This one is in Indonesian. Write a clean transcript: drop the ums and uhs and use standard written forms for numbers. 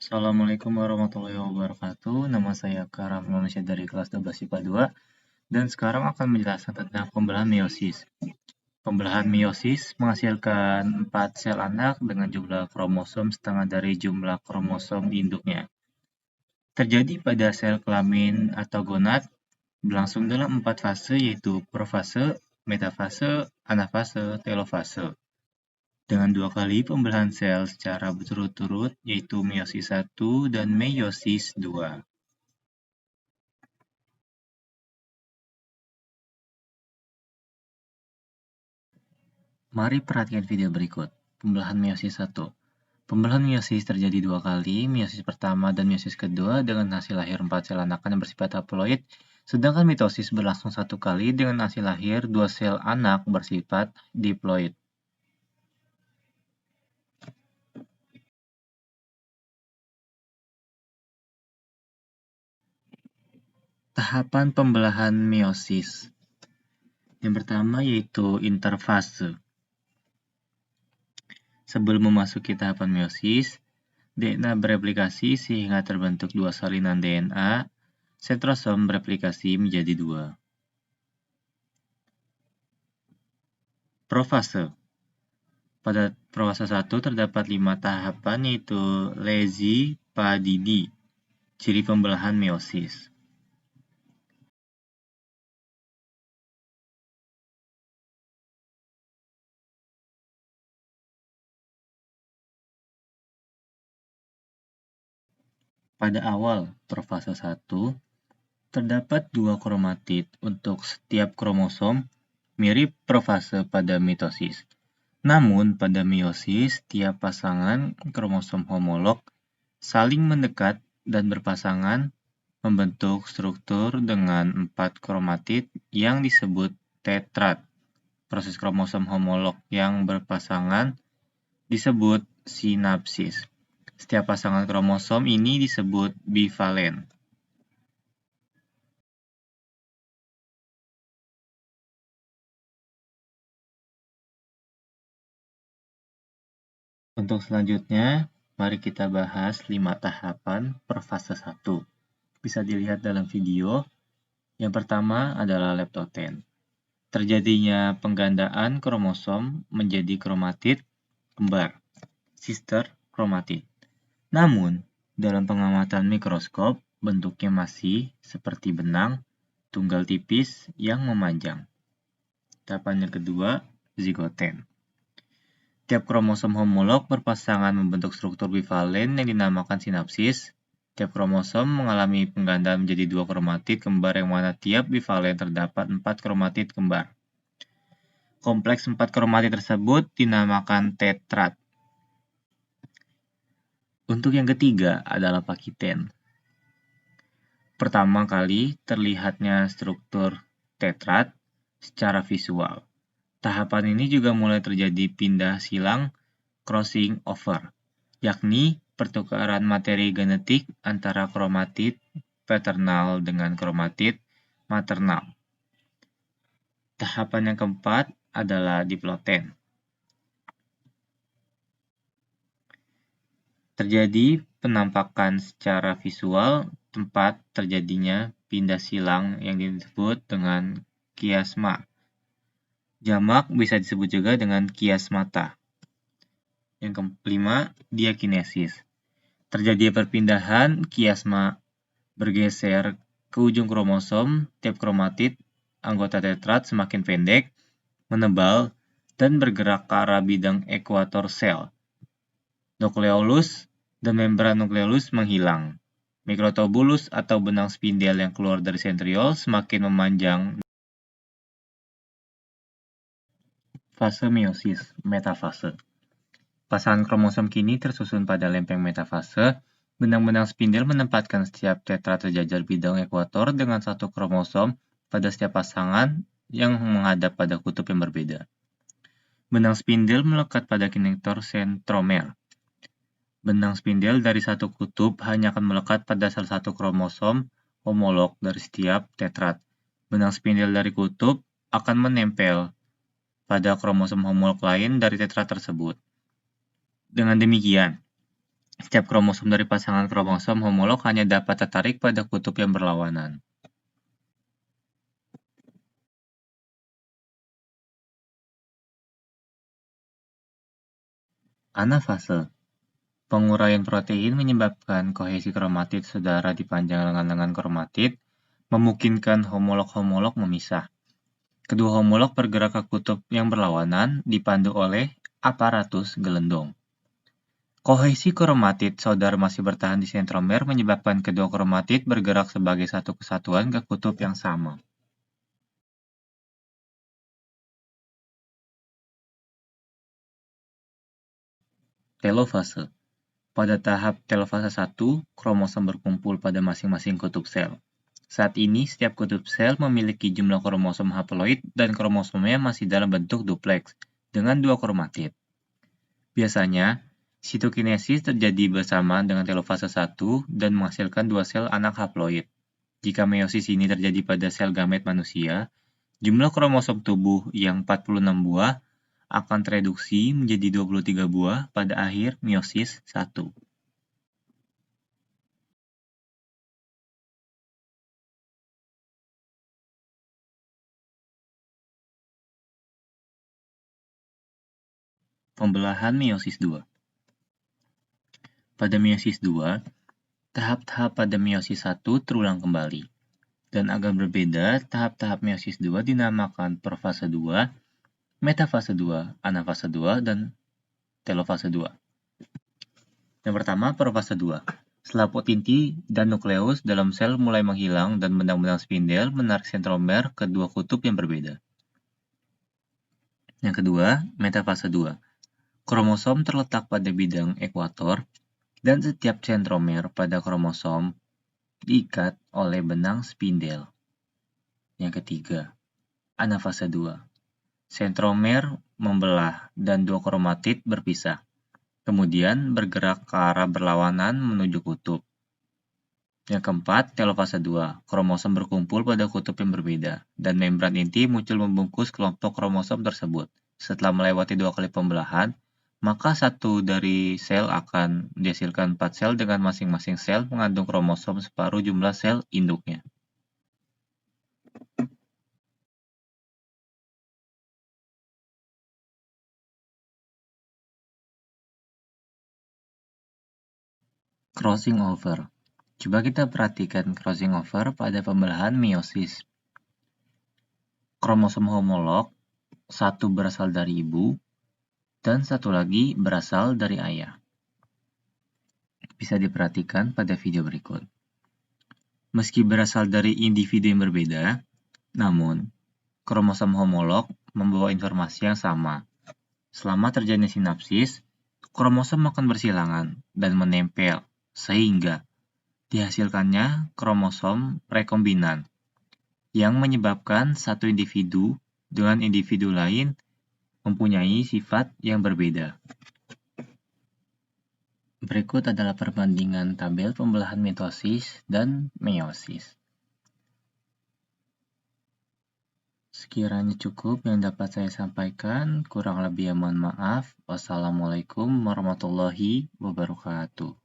Assalamualaikum warahmatullahi wabarakatuh. Nama saya Karaf Manusia dari kelas 12 IPA 2 dan sekarang akan menjelaskan tentang pembelahan meiosis. Pembelahan meiosis menghasilkan 4 sel anak dengan jumlah kromosom setengah dari jumlah kromosom induknya. Terjadi pada sel kelamin atau gonad, berlangsung dalam 4 fase yaitu profase, metafase, anafase, telofase. Dengan 2 kali pembelahan sel secara berturut-turut, yaitu meiosis 1 dan meiosis 2. Mari perhatikan video berikut. Pembelahan meiosis 1. Pembelahan meiosis terjadi 2 kali, meiosis pertama dan meiosis kedua dengan hasil lahir 4 sel anakan yang bersifat haploid, sedangkan mitosis berlangsung 1 kali dengan hasil lahir 2 sel anak bersifat diploid. Tahapan pembelahan meiosis. Yang pertama yaitu interfase. Sebelum memasuki tahapan meiosis, DNA bereplikasi sehingga terbentuk 2 salinan DNA, sentrosom bereplikasi menjadi 2. Profase. Pada profase 1 terdapat 5 tahapan yaitu Lezi-Padidi, ciri pembelahan meiosis. Pada awal profase 1, terdapat 2 kromatid untuk setiap kromosom, mirip profase pada mitosis. Namun, pada meiosis, tiap pasangan kromosom homolog saling mendekat dan berpasangan membentuk struktur dengan 4 kromatid yang disebut tetrad. Proses kromosom homolog yang berpasangan disebut sinapsis. Setiap pasangan kromosom ini disebut bivalen. Untuk selanjutnya, mari kita bahas 5 tahapan per fase 1. Bisa dilihat dalam video. Yang pertama adalah leptoten. Terjadinya penggandaan kromosom menjadi kromatid kembar, sister kromatid. Namun, dalam pengamatan mikroskop, bentuknya masih seperti benang tunggal tipis yang memanjang. Tahapan yang kedua, zigoten. Tiap kromosom homolog berpasangan membentuk struktur bivalen yang dinamakan sinapsis. Tiap kromosom mengalami penggandaan menjadi 2 kromatid kembar yang mana tiap bivalen terdapat 4 kromatid kembar. Kompleks 4 kromatid tersebut dinamakan tetrad. Untuk yang ketiga adalah pakiten. Pertama kali terlihatnya struktur tetrad secara visual. Tahapan ini juga mulai terjadi pindah silang crossing over, yakni pertukaran materi genetik antara kromatid paternal dengan kromatid maternal. Tahapan yang keempat adalah diploten. Terjadi penampakan secara visual tempat terjadinya pindah silang yang disebut dengan kiasma. Jamak bisa disebut juga dengan kiasmata. Yang kelima, diakinesis. Terjadi perpindahan kiasma bergeser ke ujung kromosom, tiap kromatid anggota tetrad semakin pendek, menebal, dan bergerak ke arah bidang ekuator sel. Nukleolus dan membran nukleolus menghilang. Mikrotubulus atau benang spindel yang keluar dari sentriol semakin memanjang. Fase meiosis, metafase. Pasangan kromosom kini tersusun pada lempeng metafase. Benang-benang spindel menempatkan setiap tetrad sejajar bidang ekuator dengan satu kromosom pada setiap pasangan yang menghadap pada kutub yang berbeda. Benang spindel melekat pada konektor sentromer. Benang spindel dari satu kutub hanya akan melekat pada salah satu kromosom homolog dari setiap tetrad. Benang spindel dari kutub akan menempel pada kromosom homolog lain dari tetrad tersebut. Dengan demikian, Setiap kromosom dari pasangan kromosom homolog hanya dapat tertarik pada kutub yang berlawanan. Anafase. Penguraian protein menyebabkan kohesi kromatid saudara di panjang lengan-lengan kromatid, memungkinkan homolog-homolog memisah. Kedua homolog bergerak ke kutub yang berlawanan, dipandu oleh aparatus gelendong. Kohesi kromatid saudara masih bertahan di sentromer menyebabkan kedua kromatid bergerak sebagai satu kesatuan ke kutub yang sama. Telofase. Pada tahap telofase 1, kromosom berkumpul pada masing-masing kutub sel. Saat ini, setiap kutub sel memiliki jumlah kromosom haploid dan kromosomnya masih dalam bentuk dupleks, dengan dua kromatid. Biasanya, sitokinesis terjadi bersamaan dengan telofase 1 dan menghasilkan dua sel anak haploid. Jika meiosis ini terjadi pada sel gamet manusia, jumlah kromosom tubuh yang 46 buah akan tereduksi menjadi 23 buah pada akhir meiosis 1. Pembelahan meiosis 2. Pada meiosis 2, tahap-tahap pada meiosis 1 terulang kembali. Dan agak berbeda, tahap-tahap meiosis 2 dinamakan profase 2, metafase 2, anafase 2, dan telofase 2. Yang pertama, profase 2. Selaput inti dan nukleus dalam sel mulai menghilang dan benang-benang spindel menarik sentromer ke dua kutub yang berbeda. Yang kedua, metafase 2. Kromosom terletak pada bidang ekuator dan setiap sentromer pada kromosom diikat oleh benang spindel. Yang ketiga, anafase 2. Sentromer membelah dan dua kromatid berpisah, kemudian bergerak ke arah berlawanan menuju kutub. Yang keempat, telofase 2. Kromosom berkumpul pada kutub yang berbeda, dan membran inti muncul membungkus kelompok kromosom tersebut. Setelah melewati dua kali pembelahan, maka satu dari sel akan menghasilkan 4 sel dengan masing-masing sel mengandung kromosom separuh jumlah sel induknya. Crossing over. Coba kita perhatikan crossing over pada pembelahan meiosis. Kromosom homolog, satu berasal dari ibu, dan satu lagi berasal dari ayah. Bisa diperhatikan pada video berikut. Meski berasal dari individu yang berbeda, namun kromosom homolog membawa informasi yang sama. Selama terjadi sinapsis, kromosom akan bersilangan dan menempel, sehingga dihasilkannya kromosom rekombinan yang menyebabkan satu individu dengan individu lain mempunyai sifat yang berbeda. Berikut adalah perbandingan tabel pembelahan mitosis dan meiosis. Sekiranya cukup yang dapat saya sampaikan, kurang lebih mohon maaf. Wassalamualaikum warahmatullahi wabarakatuh.